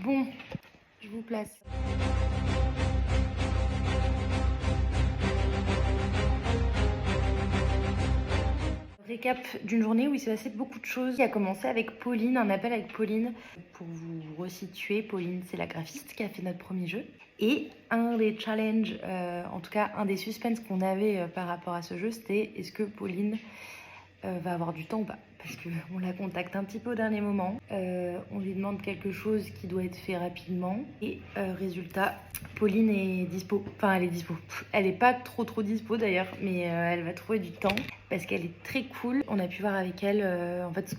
Bon, je vous place. Récap d'une journée où il s'est passé beaucoup de choses. Il a commencé avec Pauline, un appel avec Pauline. Pour vous resituer, Pauline, c'est la graphiste qui a fait notre premier jeu. Et un des challenges, en tout cas un des suspens qu'on avait par rapport à ce jeu, c'était est-ce que Pauline va avoir du temps ou pas, parce qu'on la contacte un petit peu au dernier moment. On lui demande quelque chose qui doit être fait rapidement. Et résultat, Pauline est dispo. Enfin, elle est dispo. Elle est pas trop dispo d'ailleurs, mais elle va trouver du temps parce qu'elle est très cool. On a pu voir avec elle, en fait,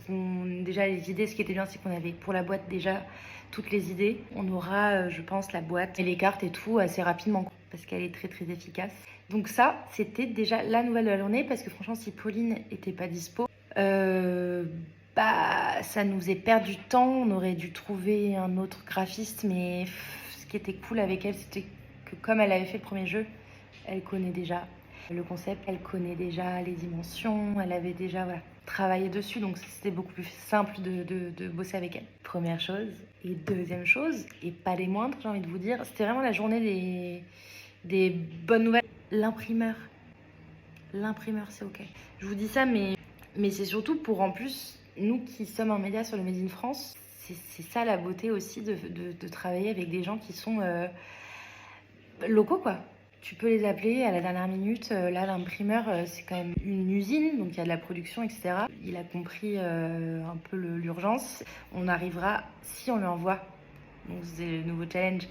déjà les idées. Ce qui était bien, c'est qu'on avait pour la boîte déjà toutes les idées. On aura, je pense, la boîte et les cartes et tout assez rapidement parce qu'elle est très efficace. Donc ça, c'était déjà la nouvelle de la journée parce que franchement, si Pauline était pas dispo, ça nous faisait perdre du temps. On aurait dû trouver un autre graphiste, mais ce qui était cool avec elle, c'était que comme elle avait fait le premier jeu, elle connaît déjà le concept, elle connaît déjà les dimensions, elle avait déjà travaillé dessus, donc c'était beaucoup plus simple de bosser avec elle. Première chose. Et deuxième chose, et pas les moindres, j'ai envie de vous dire, c'était vraiment la journée des bonnes nouvelles. L'imprimeur, c'est ok. Je vous dis ça, mais c'est surtout pour, en plus, nous qui sommes un média sur le Made in France, c'est ça la beauté aussi de travailler avec des gens qui sont locaux, quoi. Tu peux les appeler à la dernière minute. Là, l'imprimeur, c'est quand même une usine, donc il y a de la production, etc. Il a compris un peu l'urgence. On arrivera, si on lui envoie, donc c'est le nouveau challenge,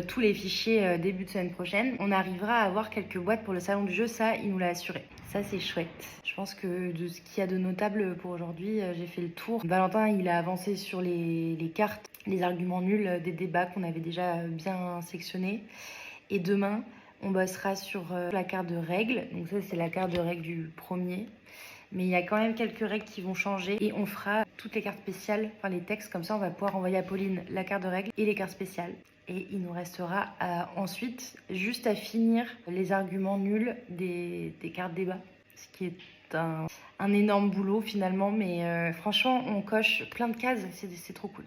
tous les fichiers début de semaine prochaine, on arrivera à avoir quelques boîtes pour le salon du jeu. Ça, il nous l'a assuré. Ça, c'est chouette. Je pense que de ce qu'il y a de notable pour aujourd'hui, j'ai fait le tour. Valentin, il a avancé sur les cartes, les arguments nuls des débats qu'on avait déjà bien sectionnés. Et demain, on bossera sur la carte de règles. Donc ça, c'est la carte de règles du premier. Mais il y a quand même quelques règles qui vont changer. Et on fera toutes les cartes spéciales, enfin les textes. Comme ça, on va pouvoir envoyer à Pauline la carte de règles et les cartes spéciales. Et il nous restera ensuite juste à finir les arguments nuls des cartes débat. Ce qui est un énorme boulot finalement. Mais franchement, on coche plein de cases. C'est trop cool.